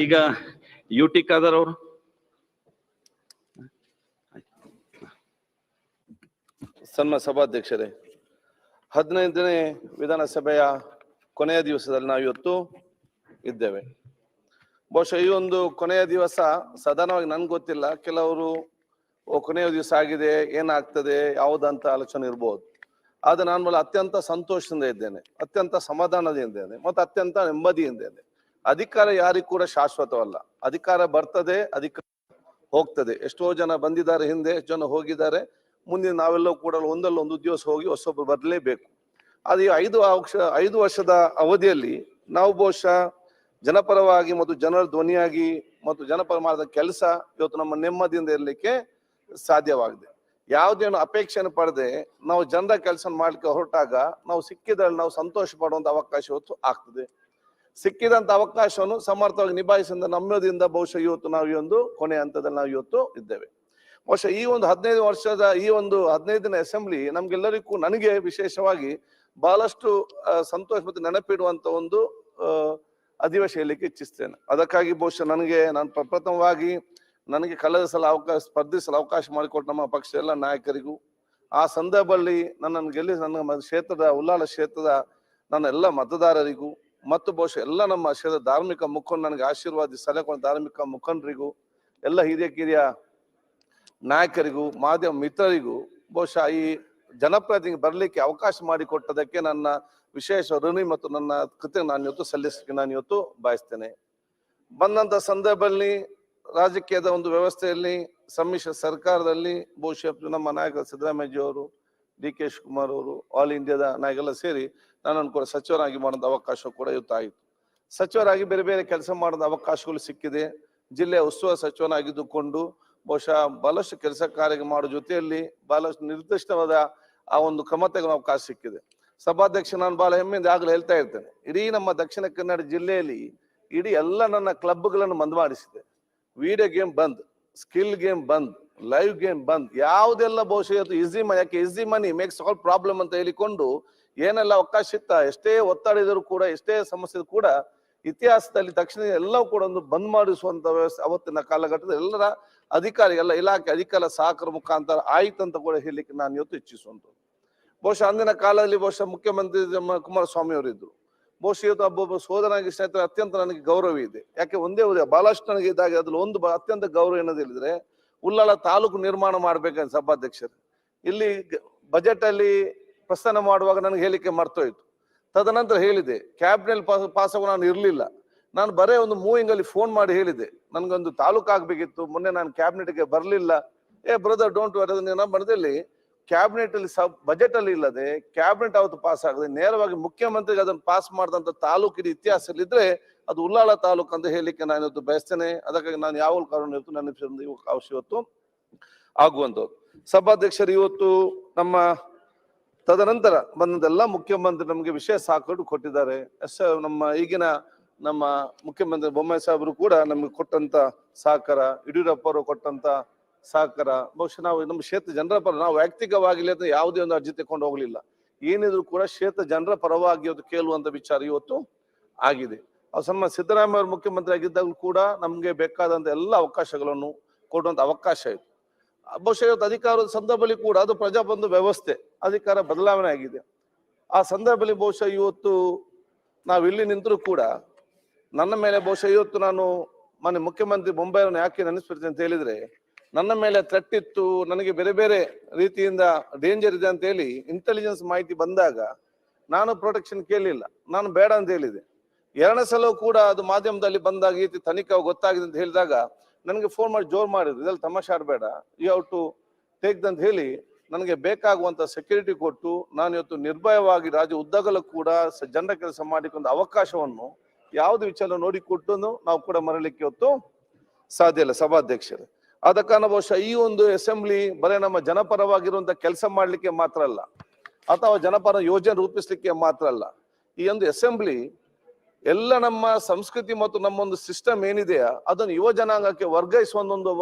ಈಗ ಯುಟಿ ಖಾದರ್ ಅವರು. ಸನ್ಮಾನ್ಯ ಸಭಾಧ್ಯಕ್ಷರೇ, 15ನೇ ವಿಧಾನಸಭೆಯ ಕೊನೆಯ ದಿವಸದಲ್ಲಿ ನಾವು ಇವತ್ತು ಇದ್ದೇವೆ. ಬಹುಶಃ ಈ ಒಂದು ಕೊನೆಯ ದಿವಸ ಸಾಧಾರಣವಾಗಿ ನನ್ಗೆ ಗೊತ್ತಿಲ್ಲ, ಕೆಲವರು ಕೊನೆಯ ದಿವಸ ಆಗಿದೆ, ಏನಾಗ್ತದೆ ಯಾವುದಂತ ಆಲೋಚನೆ ಇರ್ಬೋದು. ಆದ್ರೆ ನಾನು ಅತ್ಯಂತ ಸಂತೋಷದಿಂದ ಇದ್ದೇನೆ, ಅತ್ಯಂತ ಸಮಾಧಾನದಿಂದ ಇದ್ದೇನೆ ಮತ್ತು ಅತ್ಯಂತ ನೆಮ್ಮದಿಯಿಂದ ಇದ್ದೇನೆ. ಅಧಿಕಾರ ಯಾರಿಗೂ ಕೂಡ ಶಾಶ್ವತವಲ್ಲ. ಅಧಿಕಾರ ಬರ್ತದೆ, ಅಧಿಕಾರ ಹೋಗ್ತದೆ. ಎಷ್ಟೋ ಜನ ಬಂದಿದ್ದಾರೆ ಹಿಂದೆ, ಎಷ್ಟು ಜನ ಹೋಗಿದ್ದಾರೆ. ಮುಂದೆ ನಾವೆಲ್ಲವೂ ಕೂಡ ಒಂದಲ್ಲ ಒಂದು ದಿವಸ ಹೋಗಿ ಹೊಸೊಬ್ಬರು ಬರಲೇಬೇಕು. ಅದು 5 ವರ್ಷದ ಅವಧಿಯಲ್ಲಿ ನಾವು ಬಹುಶಃ ಜನಪರವಾಗಿ ಮತ್ತು ಜನರ ಧ್ವನಿಯಾಗಿ ಮತ್ತು ಜನಪರ ಮಾಡಿದ ಕೆಲಸ ಇವತ್ತು ನಮ್ಮ ನೆಮ್ಮದಿಯಿಂದ ಇರಲಿಕ್ಕೆ ಸಾಧ್ಯವಾಗಿದೆ. ಯಾವುದೇನು ಅಪೇಕ್ಷೆಯನ್ನು ಪಡೆದೆ ನಾವು ಜನರ ಕೆಲಸ ಮಾಡ್ಲಿಕ್ಕೆ ಹೊರಟಾಗ ನಾವು ಸಿಕ್ಕಿದ್ರಲ್ಲಿ ನಾವು ಸಂತೋಷ ಪಡುವಂತ ಅವಕಾಶ ಇವತ್ತು ಆಗ್ತದೆ. ಸಿಕ್ಕಿದಂತ ಅವಕಾಶವನ್ನು ಸಮರ್ಥವಾಗಿ ನಿಭಾಯಿಸಿದ ನಮ್ಮದಿಂದ ಬಹುಶಃ ಇವತ್ತು ನಾವು ಈ ಒಂದು ಕೊನೆಯ ಹಂತದಲ್ಲಿ ನಾವು ಇವತ್ತು ಇದ್ದೇವೆ. ಬಹುಶಃ ಈ ಒಂದು 15 ವರ್ಷದ ಈ ಒಂದು 15ನೇ ಅಸೆಂಬ್ಲಿ ನಮ್ಗೆಲ್ಲರಿಗೂ, ನನಗೆ ವಿಶೇಷವಾಗಿ ಬಹಳಷ್ಟು ಸಂತೋಷ ಮತ್ತು ನೆನಪಿಡುವಂತ ಒಂದು ಅಧಿವೇಶನ ಹೇಳಲಿಕ್ಕೆ ಇಚ್ಛಿಸ್ತೇನೆ. ಅದಕ್ಕಾಗಿ ಬಹುಶಃ ನಾನು ಪ್ರಪ್ರಥಮವಾಗಿ ನನಗೆ ಕಳೆದ ಸಲ ಸ್ಪರ್ಧಿಸಲು ಅವಕಾಶ ಮಾಡಿಕೊಟ್ಟು ನಮ್ಮ ಪಕ್ಷದ ಎಲ್ಲ ನಾಯಕರಿಗೂ, ಆ ಸಂದರ್ಭದಲ್ಲಿ ನನ್ನನ್ನು ಗೆಲ್ಲಿಸಿ ನನ್ನ ಕ್ಷೇತ್ರದ ಉಲ್ಲಾಳ ಕ್ಷೇತ್ರದ ನನ್ನ ಎಲ್ಲ ಮತದಾರರಿಗೂ ಮತ್ತು ಬಹುಶಃ ಎಲ್ಲ ನಮ್ಮ ಕ್ಷೇತ್ರದ ಧಾರ್ಮಿಕ ಮುಖಂಡ ನನಗೆ ಆಶೀರ್ವಾದ ಸಲಹೆ ಧಾರ್ಮಿಕ ಮುಖಂಡರಿಗೂ, ಎಲ್ಲ ಹಿರಿಯ ನಾಯಕರಿಗೂ, ಮಾಧ್ಯಮ ಮಿತ್ರರಿಗೂ ಬಹುಶಃ ಈ ಜನಪ್ರತಿನಿಧಿ ಬರಲಿಕ್ಕೆ ಅವಕಾಶ ಮಾಡಿಕೊಟ್ಟದಕ್ಕೆ ನನ್ನ ವಿಶೇಷ ಋಣಿ ಮತ್ತು ನನ್ನ ಕೃತಜ್ಞತೆ ನಾನು ಇವತ್ತು ಸಲ್ಲಿಸಲಿಕ್ಕೆ ನಾನು ಇವತ್ತು ಬಯಸ್ತೇನೆ. ಬಂದಂತ ಸಂದರ್ಭದಲ್ಲಿ ರಾಜಕೀಯದ ಒಂದು ವ್ಯವಸ್ಥೆಯಲ್ಲಿ ಸಮ್ಮಿಶ್ರ ಸರ್ಕಾರದಲ್ಲಿ ಬಹುಶಃ ನಮ್ಮ ನಾಯಕ ಸಿದ್ದರಾಮಯ್ಯ ಅವರು, DK ಶಿವಕುಮಾರ್ ಅವರು, ಆಲ್ ಇಂಡಿಯಾದ ನಾಯಕರೆಲ್ಲ ಸೇರಿ ನನ್ನನ್ನು ಕೂಡ ಸಚಿವರಾಗಿ ಮಾಡುವಂತ ಅವಕಾಶ ಕೂಡ ಇವತ್ತು ಆಯಿತು. ಸಚಿವರಾಗಿ ಬೇರೆ ಬೇರೆ ಕೆಲಸ ಮಾಡುವ ಅವಕಾಶಗಳು ಸಿಕ್ಕಿದೆ. ಜಿಲ್ಲೆಯ ಉಸ್ತುವಾರಿ ಸಚಿವನಾಗಿದ್ದುಕೊಂಡು ಬಹುಶಃ ಬಹಳಷ್ಟು ಕೆಲಸ ಕಾರ್ಯ ಮಾಡೋ ಜೊತೆಯಲ್ಲಿ ಬಹಳಷ್ಟು ನಿರ್ದಿಷ್ಟವಾದ ಆ ಒಂದು ಕ್ರಮತೆಗೆ ಅವಕಾಶ ಸಿಕ್ಕಿದೆ. ಸಭಾಧ್ಯಕ್ಷ, ನಾನು ಬಹಳ ಹೆಮ್ಮೆಯಿಂದ ಆಗಲೇ ಹೇಳ್ತಾ ಇರ್ತೇನೆ, ಇಡೀ ನಮ್ಮ ದಕ್ಷಿಣ ಕನ್ನಡ ಜಿಲ್ಲೆಯಲ್ಲಿ ಇಡೀ ಎಲ್ಲ ನನ್ನ ಕ್ಲಬ್ಗಳನ್ನು ಬಂದ್ ಮಾಡಿಸಿದೆ. ವಿಡಿಯೋ ಗೇಮ್ ಬಂದ್, ಸ್ಕಿಲ್ ಗೇಮ್ ಬಂದ್, ಲೈವ್ ಗೇಮ್ ಬಂದ್, ಯಾವುದೆಲ್ಲ ಬಹುಶಃ ಇವತ್ತು easy money makes all problem ಅಂತ ಹೇಳಿಕೊಂಡು ಏನೆಲ್ಲ ಅವಕಾಶ ಇತ್ತ, ಎಷ್ಟೇ ಒತ್ತಡ ಇದ್ರು ಕೂಡ, ಎಷ್ಟೇ ಸಮಸ್ಯೆ ಕೂಡ ಇತಿಹಾಸದಲ್ಲಿ ದಕ್ಷಿಣ ಎಲ್ಲವೂ ಕೂಡ ಒಂದು ಬಂದ್ ಮಾಡಿಸುವಂತ ವ್ಯವಸ್ಥೆ ಅವತ್ತಿನ ಕಾಲಘಟ್ಟದಲ್ಲಿ ಎಲ್ಲರ ಅಧಿಕಾರಿ, ಎಲ್ಲ ಇಲಾಖೆ ಅಧಿಕಾರ ಸಹಕಾರ ಮುಖಾಂತರ ಆಯ್ತು ಅಂತ ಕೂಡ ಹೇಳಲಿಕ್ಕೆ ನಾನು ಇವತ್ತು ಇಚ್ಛಿಸುವಂಥದ್ದು. ಬಹುಶಃ ಅಂದಿನ ಕಾಲದಲ್ಲಿ ಬಹುಶಃ ಮುಖ್ಯಮಂತ್ರಿ ಕುಮಾರಸ್ವಾಮಿ ಅವರು ಇದ್ರು. ಬಹುಶಃ ಇವತ್ತು ಒಬ್ಬೊಬ್ಬ ಸೋದರನಾಗಿ ಸ್ನೇಹಿತರೆ ಅತ್ಯಂತ ನನಗೆ ಗೌರವ ಇದೆ. ಯಾಕೆ ಒಂದೇ ಬಹಳಷ್ಟು ನನಗೆ ಇದ್ದಾಗ ಅದ್ರಲ್ಲಿ ಒಂದು ಅತ್ಯಂತ ಗೌರವ ಏನದು ಹೇಳಿದ್ರೆ, ಉಳ್ಳಾಳ ತಾಲೂಕು ನಿರ್ಮಾಣ ಮಾಡ್ಬೇಕಂತ ಸಭಾಧ್ಯಕ್ಷರು ಇಲ್ಲಿ ಬಜೆಟ್ ಅಲ್ಲಿ ಪ್ರಸ್ಥಾನ ಮಾಡುವಾಗ ನನಗೆ ಹೇಳಿಕೆ ಮರ್ತೋಯ್ತು. ತದನಂತರ ಹೇಳಿದೆ, ಕ್ಯಾಬಿನೆಟ್ ಪಾಸ್ ಆಗೋ ನಾನು ಇರ್ಲಿಲ್ಲ. ನಾನು ಬರೇ ಒಂದು ಮೂವಿಂಗ್ ಅಲ್ಲಿ ಫೋನ್ ಮಾಡಿ ಹೇಳಿದೆ, ನನ್ಗೊಂದು ತಾಲೂಕು ಆಗ್ಬೇಕಿತ್ತು, ಮೊನ್ನೆ ನಾನು ಕ್ಯಾಬಿನೆಟ್ಗೆ ಬರ್ಲಿಲ್ಲ. ಬ್ರದರ್ ಡೋಂಟ್ ವರಿ, ನಾನು ಬರದಲ್ಲಿ ಕ್ಯಾಬಿನೆಟ್ ಅಲ್ಲಿ ಬಜೆಟ್ ಅಲ್ಲಿ ಇಲ್ಲದೆ ಕ್ಯಾಬಿನೆಟ್ ಅವತ್ತು ಪಾಸ್ ಆಗದೆ ನೇರವಾಗಿ ಮುಖ್ಯಮಂತ್ರಿಗೆ ಅದನ್ನು ಪಾಸ್ ಮಾಡಿದಂತ ತಾಲೂಕಿನ ಇತಿಹಾಸದಲ್ಲಿ ಇದ್ರೆ ಅದು ಉಳ್ಳಾಳ ತಾಲೂಕು ಅಂತ ಹೇಳಲಿಕ್ಕೆ ನಾನು ಇವತ್ತು ಬಯಸ್ತೇನೆ. ಅದಕ್ಕಾಗಿ ನಾನು ಯಾವ ಕಾರಣ ಇವತ್ತು ನನ್ನ ಅವಶ್ಯ ಇವತ್ತು ಆಗುವಂಥದ್ದು. ಸಭಾಧ್ಯಕ್ಷರು, ಇವತ್ತು ನಮ್ಮ ತದನಂತರ ಬಂದಂತೆಲ್ಲ ಮುಖ್ಯಮಂತ್ರಿ ನಮಗೆ ವಿಶೇಷ ಸಹಕಾರ ಕೊಟ್ಟಿದ್ದಾರೆ. ನಮ್ಮ ಈಗಿನ ನಮ್ಮ ಮುಖ್ಯಮಂತ್ರಿ ಬೊಮ್ಮಾಯಿ ಸಾಹೇಬರು ಕೂಡ ನಮಗೆ ಕೊಟ್ಟಂತ ಸಹಕಾರ, ಯಡಿಯೂರಪ್ಪ ಅವರು ಕೊಟ್ಟಂತ ಸಹಕಾರ, ಬಹುಶಃ ನಾವು ನಮ್ಮ ಕ್ಷೇತ್ರ ಜನರ ಪರ, ನಾವು ವೈಯಕ್ತಿಕವಾಗಿ ಯಾವುದೇ ಒಂದು ಅರ್ಜಿ ತಕೊಂಡು ಹೋಗ್ಲಿಲ್ಲ. ಏನಿದ್ರು ಕೂಡ ಕ್ಷೇತ್ರ ಜನರ ಪರವಾಗಿ ಇವತ್ತು ಕೇಳುವಂತ ವಿಚಾರ ಇವತ್ತು ಆಗಿದೆ. ಸನ್ಮಾನ್ಯ ಸಿದ್ದರಾಮಯ್ಯ ಅವರು ಮುಖ್ಯಮಂತ್ರಿ ಆಗಿದ್ದಾಗಲೂ ಕೂಡ ನಮ್ಗೆ ಬೇಕಾದಂತ ಎಲ್ಲ ಅವಕಾಶಗಳನ್ನು ಕೊಡುವಂತ ಅವಕಾಶ ಇತ್ತು. ಬಹುಶಃ ಇವತ್ತು ಅಧಿಕಾರದ ಸಂದರ್ಭದಲ್ಲಿ ಕೂಡ ಅದು ಪ್ರಜಾಪ್ರಭುತ್ವ ವ್ಯವಸ್ಥೆ, ಅಧಿಕಾರ ಬದಲಾವಣೆ ಆಗಿದೆ. ಆ ಸಂದರ್ಭದಲ್ಲಿ ಬಹುಶಃ ಇವತ್ತು ನಾವು ಇಲ್ಲಿ ನಿಂತರೂ ಕೂಡ ನನ್ನ ಮೇಲೆ ಬಹುಶಃ ಇವತ್ತು ನಾನು ಮೊನ್ನೆ ಮುಖ್ಯಮಂತ್ರಿ ಮುಂಬೈಯನ್ನು ಯಾಕೆ ನೆನೆಸ್ಬಿಡ್ತೀನಿ ಅಂತ ಹೇಳಿದ್ರೆ, ನನ್ನ ಮೇಲೆ ಥ್ರೆಟ್ ಇತ್ತು, ನನಗೆ ಬೇರೆ ಬೇರೆ ರೀತಿಯಿಂದ ಡೇಂಜರ್ ಇದೆ ಅಂತ ಹೇಳಿ ಇಂಟೆಲಿಜೆನ್ಸ್ ಮಾಹಿತಿ ಬಂದಾಗ ನಾನು ಪ್ರೊಟೆಕ್ಷನ್ ಕೇಳಲಿಲ್ಲ, ನಾನು ಬೇಡ ಅಂತ ಹೇಳಿದೆ. 2ನೇ ಸಲವೂ ಕೂಡ ಅದು ಮಾಧ್ಯಮದಲ್ಲಿ ಬಂದಾಗ ಈ ರೀತಿ ತನಿಖೆ ಗೊತ್ತಾಗಿದೆ ಅಂತ ಹೇಳಿದಾಗ ನನಗೆ ಫೋನ್ ಮಾಡಿ ಜೋರ್ ಮಾಡಿದ್ರು, ಇದ್ರಲ್ಲಿ ತಮಾಷೆ ಆಡಬೇಡ, ಯು ಹ್ಯಾವ್ ಟು ಟೇಕ್ ಅಂತ ಹೇಳಿ ನನಗೆ ಬೇಕಾಗುವಂತ ಸೆಕ್ಯೂರಿಟಿ ಕೊಟ್ಟು ನಾನು ಇವತ್ತು ನಿರ್ಭಯವಾಗಿ ರಾಜ್ಯ ಉದ್ದಗಲೂ ಕೂಡ ಜನರ ಕೆಲಸ ಮಾಡಿಕೊಂಡ ಅವಕಾಶವನ್ನು ಯಾವ್ದು ವಿಚಾರ ನೋಡಿಕೊಟ್ಟು ನಾವು ಕೂಡ ಮರಳಿಕ್ಕೆ ಇವತ್ತು ಸಾಧ್ಯ ಇಲ್ಲ ಸಭಾಧ್ಯಕ್ಷರು. ಆದ ಕಾರಣ ಬಹುಶಃ ಈ ಒಂದು ಅಸೆಂಬ್ಲಿ ಬರೀ ನಮ್ಮ ಜನಪರವಾಗಿರುವಂತ ಕೆಲಸ ಮಾಡ್ಲಿಕ್ಕೆ ಮಾತ್ರ ಅಲ್ಲ, ಅಥವಾ ಜನಪರ ಯೋಜನೆ ರೂಪಿಸ್ಲಿಕ್ಕೆ ಮಾತ್ರ ಅಲ್ಲ. ಈ ಒಂದು ಅಸೆಂಬ್ಲಿ ಎಲ್ಲ ನಮ್ಮ ಸಂಸ್ಕೃತಿ ಮತ್ತು ನಮ್ಮೊಂದು ಸಿಸ್ಟಮ್ ಏನಿದೆಯಾ ಅದನ್ನು ಯುವ ಜನಾಂಗಕ್ಕೆ ವರ್ಗಾಯಿಸುವ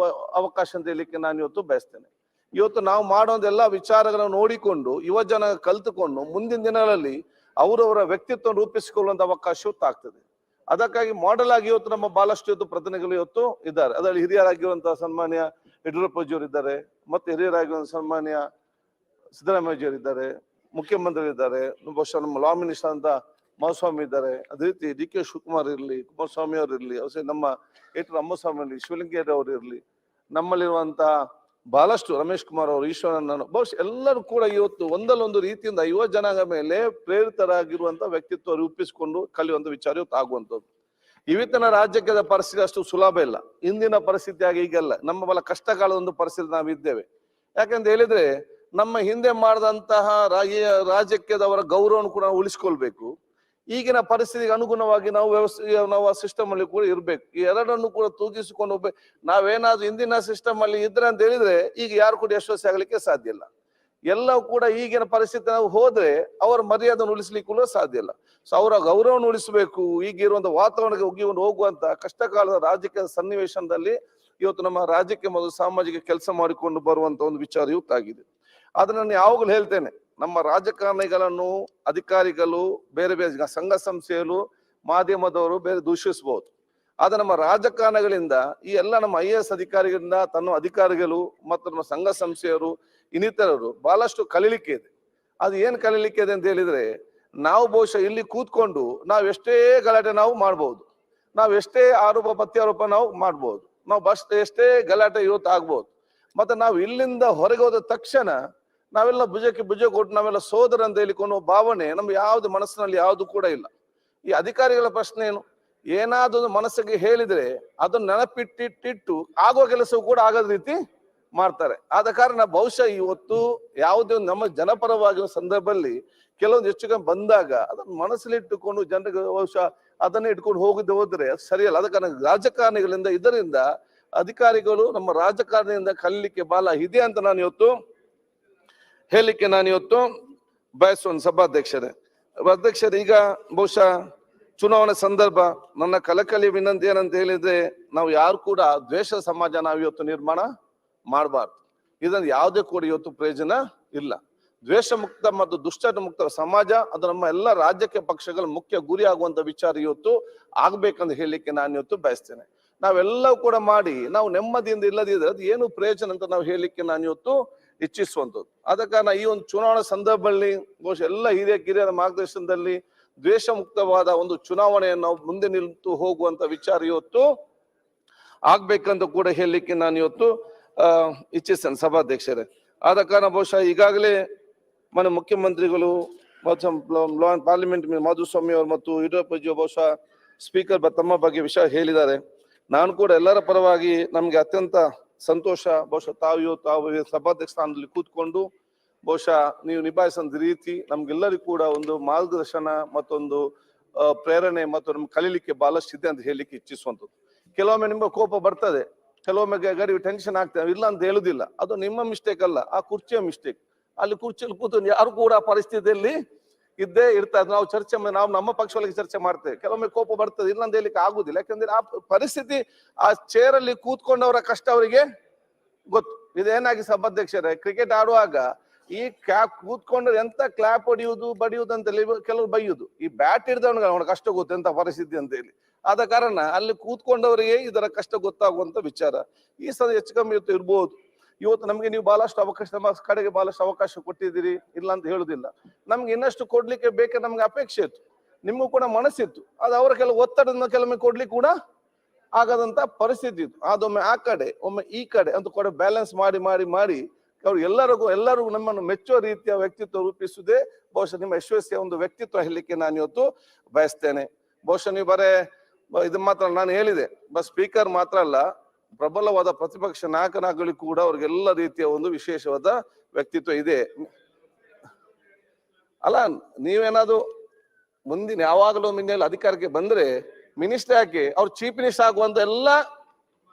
ಅವಕಾಶ ಅಂತ ಹೇಳಲಿಕ್ಕೆ ನಾನು ಇವತ್ತು ಬಯಸ್ತೇನೆ. ಇವತ್ತು ನಾವು ಮಾಡೋದೆಲ್ಲ ವಿಚಾರಗಳನ್ನು ನೋಡಿಕೊಂಡು ಯುವ ಜನಾಂಗ ಕಲ್ತುಕೊಂಡು ಮುಂದಿನ ದಿನಗಳಲ್ಲಿ ಅವರವರ ವ್ಯಕ್ತಿತ್ವ ರೂಪಿಸಿಕೊಳ್ಳುವಂತ ಅವಕಾಶ ಆಗ್ತದೆ. ಅದಕ್ಕಾಗಿ ಮಾಡೆಲ್ ಆಗಿ ಇವತ್ತು ನಮ್ಮ ಬಹಳಷ್ಟು ಇವತ್ತು ಪ್ರತಿನಿಧಿಗಳು ಇವತ್ತು ಇದ್ದಾರೆ. ಅದರಲ್ಲಿ ಹಿರಿಯರಾಗಿರುವಂತಹ ಸನ್ಮಾನ್ಯ ಯಡಿಯೂರಪ್ಪಜಿಯವರು ಇದ್ದಾರೆ, ಮತ್ತೆ ಹಿರಿಯರಾಗಿರುವಂತಹ ಸನ್ಮಾನ್ಯ ಸಿದ್ದರಾಮಯ್ಯಜಿಯವರು ಇದ್ದಾರೆ, ಮುಖ್ಯಮಂತ್ರಿಗಳಿದ್ದಾರೆ, ಬಹುಶಃ ನಮ್ಮ ಲಾ ಮಿನಿಸ್ಟರ್ ಅಂತ ಮಾಧುಸ್ವಾಮಿ ಇದ್ದಾರೆ. ಅದೇ ರೀತಿ ಡಿ ಕೆ ಶಿವಕುಮಾರ್ ಇರಲಿ, ಕುಮಾರಸ್ವಾಮಿ ಅವರು ಇರಲಿ, ನಮ್ಮ ರಾಮಸ್ವಾಮಿ ಇರಲಿ, ಶಿವಲಿಂಗೇರಿ ಅವರು ಇರಲಿ, ನಮ್ಮಲ್ಲಿರುವಂತ ಬಹಳಷ್ಟು ರಮೇಶ್ ಕುಮಾರ್ ಅವರು, ಈಶ್ವರನ್, ಬಹುಶಃ ಎಲ್ಲರೂ ಕೂಡ ಇವತ್ತು ಒಂದಲ್ಲೊಂದು ರೀತಿಯಿಂದ ಯುವ ಜನಾಂಗ ಮೇಲೆ ಪ್ರೇರಿತರಾಗಿರುವಂತ ವ್ಯಕ್ತಿತ್ವ ರೂಪಿಸಿಕೊಂಡು ಕಲಿಯುವಂತ ವಿಚಾರ ಇವತ್ತು ಆಗುವಂಥದ್ದು. ಇವತ್ತಿನ ರಾಜ್ಯದ ಪರಿಸ್ಥಿತಿ ಅಷ್ಟು ಸುಲಭ ಇಲ್ಲ. ಇಂದಿನ ಪರಿಸ್ಥಿತಿ ಆಗಿ ಈಗಲ್ಲ. ನಮ್ಮ ಬಹಳ ಕಷ್ಟಕಾಲದ ಒಂದು ಪರಿಸ್ಥಿತಿ ನಾವಿದ್ದೇವೆ. ಯಾಕಂತ ಹೇಳಿದ್ರೆ ನಮ್ಮ ಹಿಂದೆ ಮಾಡಿದಂತಹ ರಾಜಕೀಯದವರ ಗೌರವವನ್ನು ಕೂಡ ನಾವು ಉಳಿಸ್ಕೊಳ್ಬೇಕು. ಈಗಿನ ಪರಿಸ್ಥಿತಿಗೆ ಅನುಗುಣವಾಗಿ ನಾವು ನಾವು ಆ ಸಿಸ್ಟಮ್ ಅಲ್ಲಿ ಕೂಡ ಇರ್ಬೇಕು. ಈ ಎರಡನ್ನು ಕೂಡ ತೂಗಿಸಿಕೊಂಡು ಹೋಗ್ಬೇಕು. ನಾವೇನಾದ್ರೂ ಹಿಂದಿನ ಸಿಸ್ಟಮ್ ಅಲ್ಲಿ ಇದ್ರೆ ಅಂತ ಹೇಳಿದ್ರೆ ಈಗ ಯಾರು ಕೂಡ ಯಶಸ್ವಿ ಆಗ್ಲಿಕ್ಕೆ ಸಾಧ್ಯ ಇಲ್ಲ. ಎಲ್ಲವೂ ಕೂಡ ಈಗಿನ ಪರಿಸ್ಥಿತಿ ನಾವು ಹೋದ್ರೆ ಅವರ ಮರ್ಯಾದೆಯನ್ನು ಉಳಿಸ್ಲಿಕ್ಕೂ ಸಾಧ್ಯ ಇಲ್ಲ. ಸೊ ಅವರ ಗೌರವವನ್ನು ಉಳಿಸಬೇಕು. ಈಗಿರುವಂತ ವಾತಾವರಣಕ್ಕೆ ಹೋಗುವಂತ ಕಷ್ಟಕಾಲದ ರಾಜಕೀಯ ಸನ್ನಿವೇಶದಲ್ಲಿ ಇವತ್ತು ನಮ್ಮ ರಾಜ್ಯಕ್ಕೆ ಮೊದಲು ಸಾಮಾಜಿಕ ಕೆಲಸ ಮಾಡಿಕೊಂಡು ಬರುವಂತ ಒಂದು ವಿಚಾರ ಇವತ್ತಾಗಿದೆ. ಆದ್ರೆ ನಾನು ಯಾವಾಗಲೂ ಹೇಳ್ತೇನೆ, ನಮ್ಮ ರಾಜಕಾರಣಿಗಳನ್ನು ಅಧಿಕಾರಿಗಳು ಬೇರೆ ಬೇರೆ ಸಂಘ ಸಂಸ್ಥೆಗಳು ಮಾಧ್ಯಮದವರು ಬೇರೆ ದೂಷಿಸಬಹುದು. ಆದ್ರೆ ನಮ್ಮ ರಾಜಕಾರಣಿಗಳಿಂದ ಈ ಎಲ್ಲ ನಮ್ಮ IAS ಅಧಿಕಾರಿಗಳಿಂದ ತನ್ನ ಅಧಿಕಾರಿಗಳು ಮತ್ತು ನಮ್ಮ ಸಂಘ ಸಂಸ್ಥೆಯವರು ಇನ್ನಿತರರು ಬಹಳಷ್ಟು ಕಲೀಲಿಕ್ಕೆ ಇದೆ. ಅದು ಏನ್ ಕಲೀಲಿಕ್ಕೆ ಇದೆ ಅಂತ ಹೇಳಿದ್ರೆ, ನಾವು ಬಹುಶಃ ಇಲ್ಲಿ ಕೂತ್ಕೊಂಡು ನಾವು ಎಷ್ಟೇ ಗಲಾಟೆ ನಾವು ಮಾಡ್ಬೋದು, ನಾವು ಎಷ್ಟೇ ಆರೋಪ ಪ್ರತ್ಯಾರೋಪ ನಾವು ಮಾಡ್ಬೋದು, ನಾವು ಎಷ್ಟೇ ಗಲಾಟೆ ಇವತ್ತು ಆಗ್ಬೋದು. ಮತ್ತೆ ನಾವು ಇಲ್ಲಿಂದ ಹೊರಗೆ ಹೋದ ತಕ್ಷಣ ನಾವೆಲ್ಲ ಭುಜಕ್ಕೆ ಭುಜ ಕೊಟ್ಟು ನಾವೆಲ್ಲ ಸೋದರ ಅಂತ ಹೇಳಿಕೊಂಡು ಭಾವನೆ ನಮ್ಗೆ ಯಾವ್ದು ಮನಸ್ಸಿನಲ್ಲಿ ಯಾವ್ದು ಕೂಡ ಇಲ್ಲ. ಈ ಅಧಿಕಾರಿಗಳ ಪ್ರಶ್ನೆ ಏನು, ಏನಾದ್ರು ಮನಸ್ಸಿಗೆ ಹೇಳಿದ್ರೆ ಅದನ್ನ ನೆನಪಿಟ್ಟಿಟ್ಟು ಆಗೋ ಕೆಲಸವು ಕೂಡ ಆಗದ ರೀತಿ ಮಾಡ್ತಾರೆ. ಆದ ಕಾರಣ ಬಹುಶಃ ಇವತ್ತು ಯಾವುದೇ ನಮ್ಮ ಜನಪರವಾಗಿರುವ ಸಂದರ್ಭದಲ್ಲಿ ಕೆಲವೊಂದು ಹೆಚ್ಚು ಕಮ್ಮಿ ಬಂದಾಗ ಅದನ್ನ ಮನಸ್ಸಲ್ಲಿಟ್ಟುಕೊಂಡು ಜನರಿಗೆ ಬಹುಶಃ ಅದನ್ನ ಇಟ್ಕೊಂಡು ಹೋದ್ರೆ ಸರಿಯಲ್ಲ. ಅದ ಕಾರಣ ರಾಜಕಾರಣಿಗಳಿಂದ ಇದರಿಂದ ಅಧಿಕಾರಿಗಳು ನಮ್ಮ ರಾಜಕಾರಣಿಯಿಂದ ಕಲಿಲಿಕ್ಕೆ ಬಹಳ ಇದೆ ಅಂತ ನಾನು ಇವತ್ತು ಹೇಳಲಿಕ್ಕೆ ಬಯಸುವ ಸಭಾಧ್ಯಕ್ಷರೇ. ಈಗ ಬಹುಶಃ ಚುನಾವಣೆ ಸಂದರ್ಭ ನನ್ನ ಕಳಕಳಿ ವಿನಂತಿ ಏನಂತ ಹೇಳಿದ್ರೆ, ನಾವು ಯಾರು ಕೂಡ ದ್ವೇಷ ಸಮಾಜ ನಾವು ಇವತ್ತು ನಿರ್ಮಾಣ ಮಾಡಬಾರ್ದು. ಇದರಿಂದ ಯಾವುದೇ ಕೂಡ ಇವತ್ತು ಪ್ರಯೋಜನ ಇಲ್ಲ. ದ್ವೇಷ ಮುಕ್ತ ಮತ್ತು ದುಷ್ಟ ಮುಕ್ತ ಸಮಾಜ ಅದು ನಮ್ಮ ಎಲ್ಲ ರಾಜಕೀಯ ಪಕ್ಷಗಳ ಮುಖ್ಯ ಗುರಿ ಆಗುವಂತ ವಿಚಾರ ಇವತ್ತು ಆಗ್ಬೇಕಂತ ಹೇಳಲಿಕ್ಕೆ ನಾನು ಇವತ್ತು ಬಯಸ್ತೇನೆ. ನಾವೆಲ್ಲವೂ ಕೂಡ ಮಾಡಿ ನಾವು ನೆಮ್ಮದಿಯಿಂದ ಇಲ್ಲದಿದ್ರೆ ಅದು ಏನು ಪ್ರಯೋಜನ ಅಂತ ನಾವು ಹೇಳಲಿಕ್ಕೆ ನಾನು ಇವತ್ತು ಇಚ್ಛಿಸುವಂಥದ್ದು. ಆದ ಕಾರಣ ಈ ಒಂದು ಚುನಾವಣಾ ಸಂದರ್ಭದಲ್ಲಿ ಬಹುಶಃ ಎಲ್ಲ ಹಿರಿಯರ ಮಾರ್ಗದರ್ಶನದಲ್ಲಿ ದ್ವೇಷ ಮುಕ್ತವಾದ ಒಂದು ಚುನಾವಣೆಯನ್ನು ನಾವು ಮುಂದೆ ನಿಂತು ಹೋಗುವಂತ ವಿಚಾರ ಇವತ್ತು ಆಗ್ಬೇಕಂತ ಕೂಡ ಹೇಳಲಿಕ್ಕೆ ನಾನು ಇವತ್ತು ಇಚ್ಛಿಸ್ತೇನೆ ಸಭಾಧ್ಯಕ್ಷರೇ. ಆದ ಕಾರಣ ಬಹುಶಃ ಈಗಾಗಲೇ ಮನೆ ಮುಖ್ಯಮಂತ್ರಿಗಳು ಪಾರ್ಲಿಮೆಂಟ್ ಮಾಧುಸ್ವಾಮಿ ಅವರು ಮತ್ತು ಯಡಿಯೂರಪ್ಪಜಿ ಬಹುಶಃ ಸ್ಪೀಕರ್ ತಮ್ಮ ಬಗ್ಗೆ ವಿಷಯ ಹೇಳಿದ್ದಾರೆ. ನಾನು ಕೂಡ ಎಲ್ಲರ ಪರವಾಗಿ ನಮ್ಗೆ ಅತ್ಯಂತ ಸಂತೋಷ. ಬಹುಶಃ ತಾವು ಸಭಾಧ್ಯಕ್ಷ ಸ್ಥಾನದಲ್ಲಿ ಕೂತ್ಕೊಂಡು ಬಹುಶಃ ನೀವು ನಿಭಾಯಿಸಿದ ರೀತಿ ನಮ್ಗೆಲ್ಲರಿಗೂ ಕೂಡ ಒಂದು ಮಾರ್ಗದರ್ಶನ ಮತ್ತೊಂದು ಪ್ರೇರಣೆ ಮತ್ತು ನಮ್ಗೆ ಕಲೀಲಿಕ್ಕೆ ಬಹಳಷ್ಟು ಇದೆ ಅಂತ ಹೇಳಲಿಕ್ಕೆ ಇಚ್ಛಿಸುವಂಥದ್ದು. ಕೆಲವೊಮ್ಮೆ ನಿಮ್ಮ ಕೋಪ ಬರ್ತದೆ, ಕೆಲವೊಮ್ಮೆ ಗಡಿ ಟೆನ್ಷನ್ ಆಗ್ತದೆ, ಇಲ್ಲ ಅಂತ ಹೇಳುದಿಲ್ಲ. ಅದು ನಿಮ್ಮ ಮಿಸ್ಟೇಕ್ ಅಲ್ಲ, ಆ ಕುರ್ಚಿಯ ಮಿಸ್ಟೇಕ್. ಅಲ್ಲಿ ಕುರ್ಚಿಯಲ್ಲಿ ಕೂತು ಯಾರು ಕೂಡ ಪರಿಸ್ಥಿತಿಯಲ್ಲಿ ಇದ್ದೇ ಇರ್ತಾರೆ. ನಾವು ಚರ್ಚೆ ನಾವು ನಮ್ಮ ಪಕ್ಷಗಳಿಗೆ ಚರ್ಚೆ ಮಾಡ್ತೇವೆ. ಕೆಲವೊಮ್ಮೆ ಕೋಪ ಬರ್ತದೆ, ಇಲ್ಲ ಅಂತ ಹೇಳಿಕ್ಕೆ ಆಗುದಿಲ್ಲ. ಯಾಕಂದ್ರೆ ಆ ಪರಿಸ್ಥಿತಿ ಆ ಚೇರಲ್ಲಿ ಕೂತ್ಕೊಂಡವರ ಕಷ್ಟ ಅವರಿಗೆ ಗೊತ್ತು. ಇದೇನಾಗಿ ಸಭಾಧ್ಯಕ್ಷರೇ, ಕ್ರಿಕೆಟ್ ಆಡುವಾಗ ಈ ಕೂತ್ಕೊಂಡ್ರೆ ಎಂತ ಕ್ಲಾಪ್ ಹೊಡಿಯುವುದು ಬಡಿಯುವುದು ಅಂತ ಕೆಲವರು ಬೈಯುದು, ಈ ಬ್ಯಾಟ್ ಹಿಡಿದವನಿಗೆ ಅವನ ಕಷ್ಟ ಗೊತ್ತು ಎಂತ ಪರಿಸ್ಥಿತಿ ಅಂತ ಹೇಳಿ. ಆದ ಕಾರಣ ಅಲ್ಲಿ ಕೂತ್ಕೊಂಡವರಿಗೆ ಇದರ ಕಷ್ಟ ಗೊತ್ತಾಗುವಂತ ವಿಚಾರ ಈ ಸಲ ಹೆಚ್ಚು ಕಮ್ಮಿ ಇರ್ಬೋದು. ಇವತ್ತು ನಮ್ಗೆ ನೀವು ಬಹಳಷ್ಟು ಅವಕಾಶ, ನಮ್ಮ ಕಡೆಗೆ ಬಹಳಷ್ಟು ಅವಕಾಶ ಕೊಟ್ಟಿದ್ದೀರಿ, ಇಲ್ಲ ಅಂತ ಹೇಳುದಿಲ್ಲ. ನಮ್ಗೆ ಇನ್ನಷ್ಟು ಕೊಡ್ಲಿಕ್ಕೆ ಬೇಕಾದ್ರೆ ನಮ್ಗೆ ಅಪೇಕ್ಷೆ ಇತ್ತು, ನಿಮ್ಗೂ ಕೂಡ ಮನಸ್ಸಿತ್ತು. ಅದು ಅವರ ಕೆಲವು ಒತ್ತಡದಿಂದ ಕೆಲವೊಮ್ಮೆ ಕೊಡ್ಲಿಕ್ಕೆ ಕೂಡ ಆಗದಂತ ಪರಿಸ್ಥಿತಿ ಇತ್ತು. ಅದೊಮ್ಮೆ ಆ ಕಡೆ ಒಮ್ಮೆ ಈ ಕಡೆ ಅಂತ ಕೂಡ ಬ್ಯಾಲೆನ್ಸ್ ಮಾಡಿ ಮಾಡಿ ಮಾಡಿ ಅವ್ರು ಎಲ್ಲರಿಗೂ ನಮ್ಮನ್ನು ಮೆಚ್ಚುವ ರೀತಿಯ ವ್ಯಕ್ತಿತ್ವ ರೂಪಿಸುವುದೇ ಬಹುಶಃ ನಿಮ್ಮ ಯಶಸ್ವಿಯ ಒಂದು ವ್ಯಕ್ತಿತ್ವ ಹೇಳಲಿಕ್ಕೆ ನಾನು ಇವತ್ತು ಬಯಸ್ತೇನೆ. ಬಹುಶಃ ನೀವು ಇದು ಮಾತ್ರ ನಾನು ಹೇಳಿದೆ, ಸ್ಪೀಕರ್ ಮಾತ್ರ ಅಲ್ಲ, ಪ್ರಬಲವಾದ ಪ್ರತಿಪಕ್ಷ ನಾಯಕನಾಗಲಿಕ್ಕೂ ಕೂಡ ಅವ್ರಿಗೆಲ್ಲ ರೀತಿಯ ಒಂದು ವಿಶೇಷವಾದ ವ್ಯಕ್ತಿತ್ವ ಇದೆ. ಅಲ್ಲ, ನೀವೇನಾದ್ರು ಮುಂದಿನ ಯಾವಾಗಲೂ ಮಿನ್ನೆಲ್ಲ ಅಧಿಕಾರಕ್ಕೆ ಬಂದ್ರೆ ಮಿನಿಸ್ಟರ್ ಯಾಕೆ, ಅವ್ರು ಚೀಫ್ ಮಿನಿಸ್ಟರ್ ಆಗುವಂತ ಎಲ್ಲ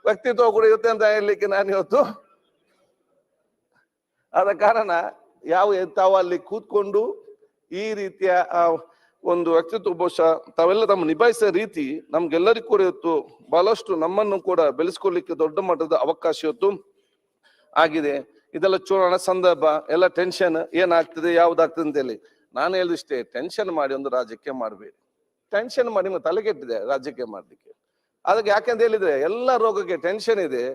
ವ್ಯಕ್ತಿತ್ವ ಕೂಡ ಇರುತ್ತೆ ಅಂತ ಹೇಳಲಿಕ್ಕೆ ನಾನು ಇವತ್ತು. ಆದ ಕಾರಣ ತಾವು ಅಲ್ಲಿ ಕೂತ್ಕೊಂಡು ಈ ರೀತಿಯ ಒಂದು ವ್ಯಕ್ತಿತ್ವ ಬಹುಶಃ ತಾವೆಲ್ಲ ತಮ್ಮ ನಿಭಾಯಿಸೋ ರೀತಿ ನಮ್ಗೆಲ್ಲರಿಗೂ ಕೂಡ ಇವತ್ತು ಬಹಳಷ್ಟು ನಮ್ಮನ್ನು ಕೂಡ ಬೆಳೆಸ್ಕೊಳ್ಳಿಕ್ಕೆ ದೊಡ್ಡ ಮಟ್ಟದ ಅವಕಾಶ ಇವತ್ತು ಆಗಿದೆ. ಇದೆಲ್ಲ ಚುನಾವಣಾ ಸಂದರ್ಭ, ಎಲ್ಲ ಟೆನ್ಷನ್ ಏನಾಗ್ತದೆ ಯಾವ್ದಾಗ್ತದೆ ಅಂತ ಹೇಳಿ ನಾನು ಹೇಳಿಷ್ಟೇ, ಟೆನ್ಷನ್ ಮಾಡಿ ಒಂದು ರಾಜ್ಯಕ್ಕೆ ಮಾಡಬೇಡಿ. ಟೆನ್ಷನ್ ಮಾಡಿ ನಿಮ್ಗೆ ತಲೆಗೆಟ್ಟಿದೆ ರಾಜಕೀಯ ಮಾಡ್ಲಿಕ್ಕೆ. ಅದಕ್ಕೆ ಯಾಕೆಂತ ಹೇಳಿದ್ರೆ ಎಲ್ಲ ರೋಗಕ್ಕೆ ಟೆನ್ಷನ್ ಇದೆ,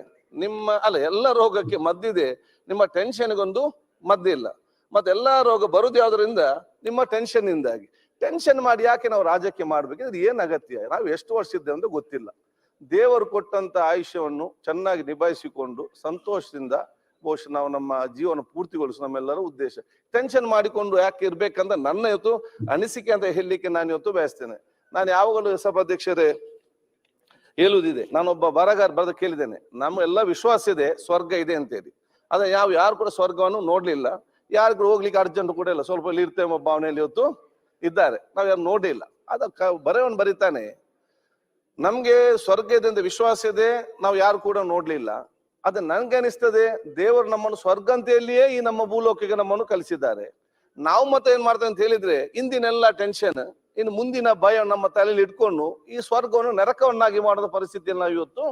ಎಲ್ಲ ರೋಗಕ್ಕೆ ಮದ್ದಿದೆ, ನಿಮ್ಮ ಟೆನ್ಷನ್ಗೊಂದು ಮದ್ದಿಲ್ಲ. ಮತ್ತೆ ಎಲ್ಲಾ ರೋಗ ಬರುದು ಯಾವ್ದ್ರಿಂದ? ನಿಮ್ಮ ಟೆನ್ಷನ್ ಇಂದಾಗಿ. ಟೆನ್ಷನ್ ಮಾಡಿ ಯಾಕೆ ನಾವು ರಾಜಕೀಯ ಮಾಡ್ಬೇಕು? ಇದು ಏನ್ ಅಗತ್ಯ? ನಾವು ಎಷ್ಟು ವರ್ಷ ಇದ್ದೇವೆ ಅಂತ ಗೊತ್ತಿಲ್ಲ. ದೇವರು ಕೊಟ್ಟಂತ ಆಯುಷ್ಯವನ್ನು ಚೆನ್ನಾಗಿ ನಿಭಾಯಿಸಿಕೊಂಡು ಸಂತೋಷದಿಂದ ಬಹುಶಃ ನಾವು ನಮ್ಮ ಜೀವನ ಪೂರ್ತಿಗೊಳಿಸು ನಮ್ಮೆಲ್ಲರ ಉದ್ದೇಶ. ಟೆನ್ಷನ್ ಮಾಡಿಕೊಂಡು ಯಾಕೆ ಇರ್ಬೇಕಂತ ನನ್ನ ಇವತ್ತು ಅನಿಸಿಕೆ ಅಂತ ಹೇಳಲಿಕ್ಕೆ ನಾನು ಇವತ್ತು ಬಯಸ್ತೇನೆ. ನಾನು ಯಾವಾಗಲೂ ಸಭಾಧ್ಯಕ್ಷರೇ ಹೇಳುವುದಿದೆ, ನಾನೊಬ್ಬ ಬರಗಾರ ಬರೆದ ಕೇಳಿದ್ದೇನೆ, ನಮ್ಮ ಎಲ್ಲ ವಿಶ್ವಾಸ ಇದೆ ಸ್ವರ್ಗ ಇದೆ ಅಂತೇಳಿ. ಆದ್ರೆ ಯಾರು ಕೂಡ ಸ್ವರ್ಗವನ್ನು ನೋಡ್ಲಿಲ್ಲ, ಯಾರಿಗೂ ಹೋಗ್ಲಿಕ್ಕೆ ಅರ್ಜೆಂಟ್ ಕೂಡ ಇಲ್ಲ, ಸ್ವಲ್ಪ ಇಲ್ಲಿ ಇರ್ತೇವೆ ಭಾವನೆಯಲ್ಲಿ ಇವತ್ತು ಇದ್ದಾರೆ, ನಾವ್ ಯಾರು ನೋಡಿಲ್ಲ. ಬರೆಯವನು ಬರೀತಾನೆ, ನಮ್ಗೆ ಸ್ವರ್ಗ ಇದೆ ಅಂತ ವಿಶ್ವಾಸ ಇದೆ, ನಾವು ಯಾರು ಕೂಡ ನೋಡ್ಲಿಲ್ಲ. ಅದ ನನ್ಗೆ ಅನಿಸ್ತದೆ ದೇವರು ನಮ್ಮನ್ನು ಸ್ವರ್ಗ ಅಂತ ಹೇಳಿಯೇ ಈ ನಮ್ಮ ಭೂಲೋಕಿಗೆ ನಮ್ಮನ್ನು ಕಲಿಸಿದ್ದಾರೆ. ನಾವು ಮತ್ತೆ ಏನ್ ಮಾಡ್ತೇವೆ ಅಂತ ಹೇಳಿದ್ರೆ ಇಂದಿನೆಲ್ಲ ಟೆನ್ಷನ್, ಇನ್ನು ಮುಂದಿನ ಭಯ ನಮ್ಮ ತಲೆಯಲ್ಲಿ ಇಟ್ಕೊಂಡು ಈ ಸ್ವರ್ಗವನ್ನು ನರಕವನ್ನಾಗಿ ಮಾಡೋದ ಪರಿಸ್ಥಿತಿಯಲ್ಲಿ ನಾವು ಇವತ್ತು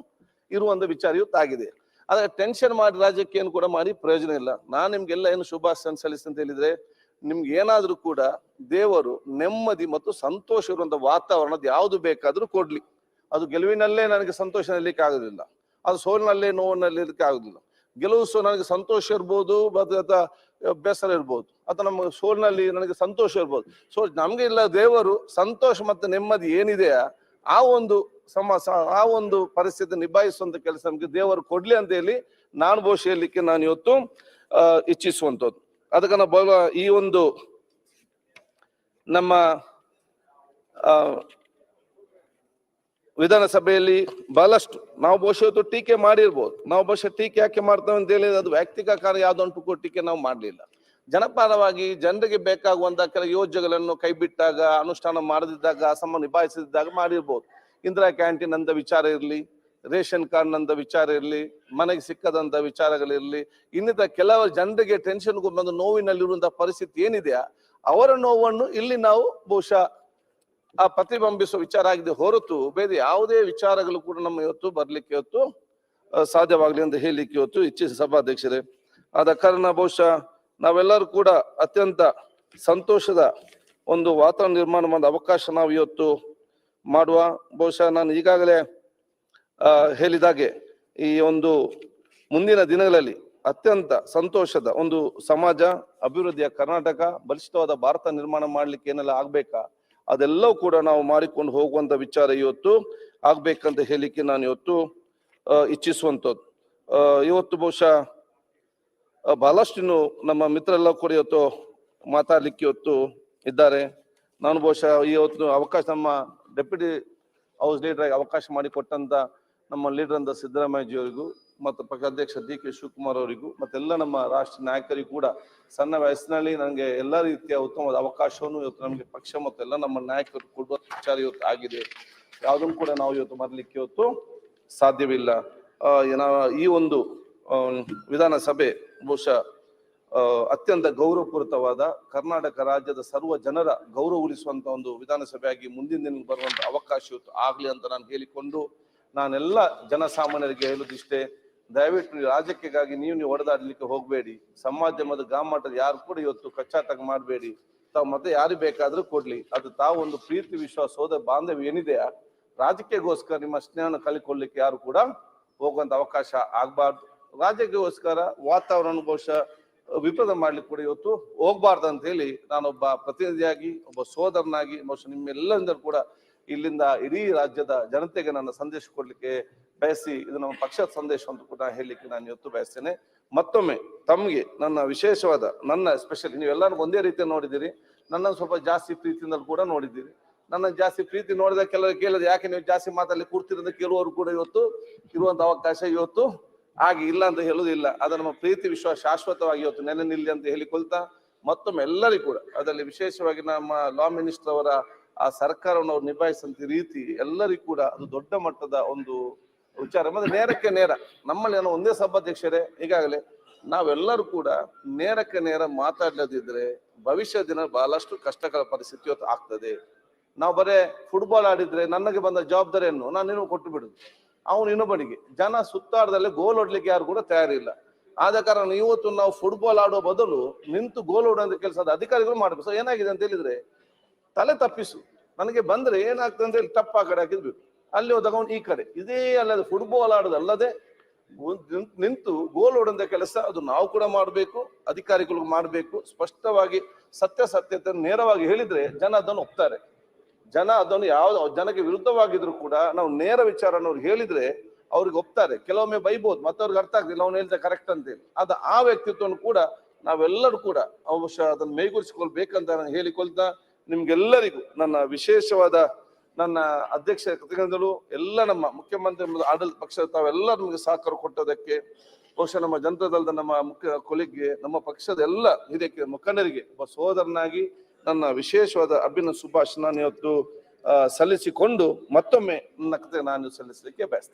ಇರುವಂತ ವಿಚಾರ ಇವತ್ತು ಆಗಿದೆ. ಆದ್ರೆ ಟೆನ್ಷನ್ ಮಾಡಿ ರಾಜಕೀಯ ಕೂಡ ಮಾಡಿ ಪ್ರಯೋಜನ ಇಲ್ಲ. ನಾನ್ ನಿಮ್ಗೆಲ್ಲ ಏನು ಶುಭಾಶಯ ಸಲ್ಲಿಸ್ತ ಅಂತ ಹೇಳಿದ್ರೆ, ನಿಮ್ಗೆ ಏನಾದ್ರೂ ಕೂಡ ದೇವರು ನೆಮ್ಮದಿ ಮತ್ತು ಸಂತೋಷ ಇರುವಂತ ವಾತಾವರಣದ ಯಾವ್ದು ಬೇಕಾದ್ರೂ ಕೊಡ್ಲಿ. ಅದು ಗೆಲುವಿನಲ್ಲೇ ನನಗೆ ಸಂತೋಷ ಇರ್ಲಿಕ್ಕೆ ಆಗುದಿಲ್ಲ, ಅದು ಸೋಲಿನಲ್ಲೇ ನೋವಿನಲ್ಲಿ ಇರ್ಲಿಕ್ಕೆ ಆಗುದಿಲ್ಲ. ಗೆಲುವು ನನಗೆ ಸಂತೋಷ ಇರ್ಬೋದು, ಅಥವಾ ಬೇಸರ ಇರ್ಬೋದು, ಅಥವಾ ನಮ್ಮ ಸೋಲಿನಲ್ಲಿ ನನಗೆ ಸಂತೋಷ ಇರ್ಬೋದು. ಸೊ ನಮ್ಗೆ ಇಲ್ಲ, ದೇವರು ಸಂತೋಷ ಮತ್ತು ನೆಮ್ಮದಿ ಏನಿದೆಯಾ ಆ ಒಂದು ಪರಿಸ್ಥಿತಿ ನಿಭಾಯಿಸುವಂತ ಕೆಲಸ ನಮ್ಗೆ ದೇವರು ಕೊಡ್ಲಿ ಅಂತ ಹೇಳಿ ನಾನು ಬಹುಶಃ ಹೇಳಲಿಕ್ಕೆ ನಾನು ಇವತ್ತು ಇಚ್ಛಿಸುವಂತದ್ದು. ಅದಕ್ಕೆ ನಾವು ಈ ಒಂದು ನಮ್ಮ ವಿಧಾನಸಭೆಯಲ್ಲಿ ಬಹಳಷ್ಟು ನಾವು ಬಹುಶಃ ಇವತ್ತು ಟೀಕೆ ಮಾಡಿರ್ಬೋದು. ನಾವು ಬಹುಶಃ ಟೀಕೆ ಯಾಕೆ ಮಾಡ್ತೇವೆ ಅಂತ ಹೇಳಿ ಅದು ವ್ಯಕ್ತಿಗತ ಕಾರ್ಯ ಯಾವ್ದಂಟು ಟೀಕೆ ನಾವು ಮಾಡ್ಲಿಲ್ಲ. ಜನಪರವಾಗಿ ಜನರಿಗೆ ಬೇಕಾಗುವಂತ ಕೆಲ ಯೋಜನೆಗಳನ್ನು ಕೈ ಬಿಟ್ಟಾಗ, ಅನುಷ್ಠಾನ ಮಾಡದಿದ್ದಾಗ, ಅಸಮ ನಿಭಾಯಿಸದಿದ್ದಾಗ ಮಾಡಿರ್ಬೋದು. ಇಂದಿರಾ ಕ್ಯಾಂಟೀನ್ ಅಂತ ವಿಚಾರ ಇರ್ಲಿ, ರೇಷನ್ ಕಾರ್ಡ್ ನಂತ ವಿಚಾರ ಇರ್ಲಿ, ಮನೆಗೆ ಸಿಕ್ಕದಂತ ವಿಚಾರಗಳಿರ್ಲಿ, ಇನ್ನಿತರ ಕೆಲವು ಜನರಿಗೆ ಟೆನ್ಷನ್ ಬಂದು ನೋವಿನಲ್ಲಿರುವಂತಹ ಪರಿಸ್ಥಿತಿ ಏನಿದೆಯಾ ಅವರ ನೋವನ್ನು ಇಲ್ಲಿ ನಾವು ಬಹುಶಃ ಪ್ರತಿಬಿಂಬಿಸುವ ವಿಚಾರ ಆಗಿದೆ ಹೊರತು ಬೇರೆ ಯಾವುದೇ ವಿಚಾರಗಳು ಕೂಡ ನಮ್ಮ ಇವತ್ತು ಬರ್ಲಿಕ್ಕೆ ಇವತ್ತು ಸಾಧ್ಯವಾಗ್ಲಿ ಅಂತ ಹೇಳಲಿಕ್ಕೆ ಇವತ್ತು ಇಚ್ಛಿಸಿ ಸಭಾಧ್ಯಕ್ಷರೇ. ಆದ ಕಾರಣ ಬಹುಶಃ ನಾವೆಲ್ಲರೂ ಕೂಡ ಅತ್ಯಂತ ಸಂತೋಷದ ಒಂದು ವಾತಾವರಣ ನಿರ್ಮಾಣ ಮಾಡೋ ಅವಕಾಶ ನಾವು ಇವತ್ತು ಮಾಡುವ. ಬಹುಶಃ ನಾನು ಈಗಾಗಲೇ ಹೇಳಿದಾಗೆ ಈ ಒಂದು ಮುಂದಿನ ದಿನಗಳಲ್ಲಿ ಅತ್ಯಂತ ಸಂತೋಷದ ಒಂದು ಸಮಾಜ, ಅಭಿವೃದ್ಧಿಯ ಕರ್ನಾಟಕ, ಬಲಿಷ್ಠವಾದ ಭಾರತ ನಿರ್ಮಾಣ ಮಾಡ್ಲಿಕ್ಕೆ ಏನೆಲ್ಲ ಆಗ್ಬೇಕಾ ಅದೆಲ್ಲವೂ ಕೂಡ ನಾವು ಮಾಡಿಕೊಂಡು ಹೋಗುವಂತ ವಿಚಾರ ಇವತ್ತು ಆಗ್ಬೇಕಂತ ಹೇಳಿಕ್ಕೆ ನಾನು ಇವತ್ತು ಇಚ್ಛಿಸುವಂಥದ್ದು. ಇವತ್ತು ಬಹುಶಃ ಬಹಳಷ್ಟು ಇನ್ನು ನಮ್ಮ ಮಿತ್ರರೆಲ್ಲ ಕೂಡ ಇವತ್ತು ಮಾತಾಡ್ಲಿಕ್ಕೆ ಇವತ್ತು ಇದ್ದಾರೆ. ನಾನು ಬಹುಶಃ ಇವತ್ತು ಅವಕಾಶ ನಮ್ಮ ಡೆಪ್ಯೂಟಿ ಹೌಸ್ ಲೀಡರ್ ಆಗಿ ಅವಕಾಶ ಮಾಡಿಕೊಟ್ಟಂತ ನಮ್ಮ ಲೀಡರ್ ಅಂತ ಸಿದ್ದರಾಮಯ್ಯಜಿಯವರಿಗೂ ಮತ್ತು ಪಕ್ಷಾಧ್ಯಕ್ಷ DK ಶಿವಕುಮಾರ್ ಅವರಿಗೂ ಮತ್ತೆಲ್ಲ ನಮ್ಮ ರಾಷ್ಟ್ರೀಯ ನಾಯಕರಿಗೂ ಕೂಡ ಸಣ್ಣ ವಯಸ್ಸಿನಲ್ಲಿ ನನಗೆ ಎಲ್ಲ ರೀತಿಯ ಉತ್ತಮವಾದ ಅವಕಾಶವನ್ನು ಇವತ್ತು ನಮಗೆ ಪಕ್ಷ ಮತ್ತು ಎಲ್ಲ ನಮ್ಮ ನಾಯಕರು ಕೊಡುವ ವಿಚಾರ ಇವತ್ತು ಆಗಿದೆ. ಯಾವುದನ್ನು ಕೂಡ ನಾವು ಇವತ್ತು ಮಾಡಲಿಕ್ಕೆ ಇವತ್ತು ಸಾಧ್ಯವಿಲ್ಲ. ಈ ಒಂದು ವಿಧಾನಸಭೆ ಬಹುಶಃ ಅತ್ಯಂತ ಗೌರವಪೂರಿತವಾದ ಕರ್ನಾಟಕ ರಾಜ್ಯದ ಸರ್ವ ಜನರ ಗೌರವ ಉಳಿಸುವಂತ ಒಂದು ವಿಧಾನಸಭೆಯಾಗಿ ಮುಂದಿನ ದಿನ ಬರುವಂತ ಅವಕಾಶ ಇವತ್ತು ಆಗ್ಲಿ ಅಂತ ನಾನು ಹೇಳಿಕೊಂಡು, ನಾನೆಲ್ಲ ಜನಸಾಮಾನ್ಯರಿಗೆ ಹೇಳುದಿಷ್ಟೇ, ದಯವಿಟ್ಟು ರಾಜಕೀಯಕ್ಕಾಗಿ ನೀವು ಹೊಡೆದಾಡ್ಲಿಕ್ಕೆ ಹೋಗ್ಬೇಡಿ. ಸಮಾಜದ ಗಾಮಟ್ಟದ ಯಾರು ಕೂಡ ಇವತ್ತು ಕಚ್ಚಾಟ ಮಾಡಬೇಡಿ. ತಾವು ಮತ್ತೆ ಯಾರು ಬೇಕಾದ್ರೂ ಕೊಡ್ಲಿ, ಅದು ತಾವು ಒಂದು ಪ್ರೀತಿ ವಿಶ್ವಾಸ ಸೋದರ ಬಾಂಧವ್ಯ ಏನಿದೆಯಾ ರಾಜಕೀಯಕ್ಕೋಸ್ಕರ ನಿಮ್ಮ ಸ್ನೇಹನ ಕಲಿಕೊಳ್ಳಿಕ್ಕೆ ಯಾರು ಕೂಡ ಹೋಗುವಂತ ಅವಕಾಶ ಆಗ್ಬಾರ್ದು. ರಾಜಕೀಯಕ್ಕೋಸ್ಕರ ವಾತಾವರಣ ಬಹುಶಃ ವಿಪದ ಮಾಡ್ಲಿಕ್ಕೆ ಕೂಡ ಇವತ್ತು ಹೋಗ್ಬಾರ್ದು ಅಂತ ಹೇಳಿ ನಾನೊಬ್ಬ ಪ್ರತಿನಿಧಿಯಾಗಿ, ಒಬ್ಬ ಸೋದರನಾಗಿ ಬಹುಶಃ ನಿಮ್ಮೆಲ್ಲರಿಂದಲೂ ಕೂಡ ಇಲ್ಲಿಂದ ಇಡೀ ರಾಜ್ಯದ ಜನತೆಗೆ ನನ್ನ ಸಂದೇಶ ಕೊಡ್ಲಿಕ್ಕೆ ಬಯಸಿ, ಇದು ನಮ್ಮ ಪಕ್ಷದ ಸಂದೇಶ ಅಂತ ಕೂಡ ಹೇಳಲಿಕ್ಕೆ ನಾನು ಇವತ್ತು ಬಯಸ್ತೇನೆ. ಮತ್ತೊಮ್ಮೆ ತಮಗೆ ನನ್ನ ವಿಶೇಷವಾದ, ನನ್ನ ಸ್ಪೆಷಲಿ ನೀವೆಲ್ಲರೂ ಒಂದೇ ರೀತಿಯ ನೋಡಿದ್ದೀರಿ, ನನ್ನ ಸ್ವಲ್ಪ ಜಾಸ್ತಿ ಪ್ರೀತಿಯಿಂದ ಕೂಡ ನೋಡಿದ್ದೀರಿ. ನನ್ನ ಜಾಸ್ತಿ ಪ್ರೀತಿ ನೋಡಿದ ಕೆಲವರು ಕೇಳಿದ್ರೆ ಯಾಕೆ ನೀವು ಜಾಸ್ತಿ ಮಾತಾಡಲಿ ಕೂರ್ತಿರೋದು ಕೇಳುವವರು ಕೂಡ ಇವತ್ತು ಇರುವಂತ ಅವಕಾಶ ಇವತ್ತು ಆಗಿ ಇಲ್ಲ ಅಂತ ಹೇಳುವುದಿಲ್ಲ. ಅದ ನಮ್ಮ ಪ್ರೀತಿ ವಿಶ್ವಾಸ ಶಾಶ್ವತವಾಗಿ ಇವತ್ತು ನೆಲೆ ನಿಲ್ಲಿ ಅಂತ ಹೇಳಿಕೊಳ್ತಾ, ಮತ್ತೊಮ್ಮೆ ಎಲ್ಲರಿಗೂ ಕೂಡ ಅದರಲ್ಲಿ ವಿಶೇಷವಾಗಿ ನಮ್ಮ ಲಾ ಮಿನಿಸ್ಟರ್ ಅವರ ಆ ಸರ್ಕಾರವನ್ನು ಅವ್ರು ನಿಭಾಯಿಸಂತ ರೀತಿ ಎಲ್ಲರಿಗೂ ಕೂಡ ಅದು ದೊಡ್ಡ ಮಟ್ಟದ ಒಂದು ವಿಚಾರ. ಮತ್ತೆ ನೇರಕ್ಕೆ ನೇರ ನಮ್ಮಲ್ಲಿ ಏನೋ ಒಂದೇ ಸಭಾಧ್ಯಕ್ಷರೇ, ಈಗಾಗಲೇ ನಾವೆಲ್ಲರೂ ಕೂಡ ನೇರಕ್ಕೆ ನೇರ ಮಾತಾಡದಿದ್ರೆ ಭವಿಷ್ಯ ದಿನ ಬಹಳಷ್ಟು ಕಷ್ಟಕರ ಪರಿಸ್ಥಿತಿ ಇವತ್ತು ಆಗ್ತದೆ. ನಾವು ಬರೇ ಫುಟ್ಬಾಲ್ ಆಡಿದ್ರೆ ನನಗೆ ಬಂದ ಜವಾಬ್ದಾರಿಯನ್ನು ನಾನು ಇನ್ನೂ ಕೊಟ್ಟು ಬಿಡುದು, ಅವನು ಇನ್ನೊಬ್ಬನಿಗೆ. ಜನ ಸುತ್ತಾಡದಲ್ಲಿ ಗೋಲ್ ಹೊಡ್ಲಿಕ್ಕೆ ಯಾರು ಕೂಡ ತಯಾರಿಲ್ಲ. ಆದ ಕಾರಣ ಇವತ್ತು ನಾವು ಫುಟ್ಬಾಲ್ ಆಡುವ ಬದಲು ನಿಂತು ಗೋಲ್ ಹೊಡುವಂತ ಕೆಲಸದ ಅಧಿಕಾರಿಗಳು ಮಾಡಬೇಕು. ಸೊ ಏನಾಗಿದೆ ಅಂತ ಹೇಳಿದ್ರೆ ತಲೆ ತಪ್ಪಿಸು, ನನಗೆ ಬಂದ್ರೆ ಏನಾಗ್ತದೆ ಅಂತ ಹೇಳಿ ಟಪ್ ಆ ಕಡೆ ಹಾಕಿದ್ವಿ, ಅಲ್ಲಿ ಹೋದಾಗ ಅವ್ನು ಈ ಕಡೆ. ಇದೇ ಅಲ್ಲದೆ ಫುಟ್ಬಾಲ್ ಆಡೋದು ಅಲ್ಲದೆ ನಿಂತು ಗೋಲ್ ಹೊಡೆದ ಕೆಲಸ ಅದು ನಾವು ಕೂಡ ಮಾಡಬೇಕು, ಅಧಿಕಾರಿಗಳು ಮಾಡಬೇಕು. ಸ್ಪಷ್ಟವಾಗಿ ಸತ್ಯತೆ ನೇರವಾಗಿ ಹೇಳಿದ್ರೆ ಜನ ಅದನ್ನು ಒಪ್ತಾರೆ. ಜನ ಅದನ್ನು ಯಾವ್ದು ಜನಕ್ಕೆ ವಿರುದ್ಧವಾಗಿದ್ರು ಕೂಡ ನಾವು ನೇರ ವಿಚಾರನ ಅವ್ರಿಗೆ ಹೇಳಿದ್ರೆ ಅವ್ರಿಗೆ ಒಪ್ತಾರೆ. ಕೆಲವೊಮ್ಮೆ ಬೈಬಹುದು, ಮತ್ತವ್ರಿಗೆ ಅರ್ಥ ಆಗ್ತಿಲ್ಲ ಅವ್ನು ಹೇಳಿದ ಕರೆಕ್ಟ್ ಅಂತೇಳಿ. ಆ ವ್ಯಕ್ತಿತ್ವವನ್ನು ಕೂಡ ನಾವೆಲ್ಲರೂ ಕೂಡ ಅವಶ್ಯ ಅದನ್ನು ಮೈಗೂಡಿಸಿಕೊಳ್ಬೇಕಂತ ನಾನು ಹೇಳಿಕೊಳ್ತಾ, ನಿಮ್ಗೆಲ್ಲರಿಗೂ ನನ್ನ ವಿಶೇಷವಾದ ನನ್ನ ಅಧ್ಯಕ್ಷ ಕೃತಜ್ಞತೆಗಳು. ಎಲ್ಲ ನಮ್ಮ ಮುಖ್ಯಮಂತ್ರಿ ಆಡಳಿತ ಪಕ್ಷದ ತಾವೆಲ್ಲ ನಮಗೆ ಸಹಕಾರ ಕೊಟ್ಟದಕ್ಕೆ, ಬಹುಶಃ ನಮ್ಮ ಜನತಾದಳದ ನಮ್ಮ ಮುಖ್ಯ ಕೊಲಿಗ್ಗೆ, ನಮ್ಮ ಪಕ್ಷದ ಎಲ್ಲ ಹಿರಿಯ ಮುಖಂಡರಿಗೆ ಒಬ್ಬ ಸಹೋದರನಾಗಿ ನನ್ನ ವಿಶೇಷವಾದ ಅಭಿನಂದನೆ ಶುಭಾಶಯ ನಾನು ಇವತ್ತು ಸಲ್ಲಿಸಿಕೊಂಡು ಮತ್ತೊಮ್ಮೆ ನನ್ನ ಕತೆ ನಾನು ಸಲ್ಲಿಸಲಿಕ್ಕೆ ಬಯಸ್ತೇನೆ.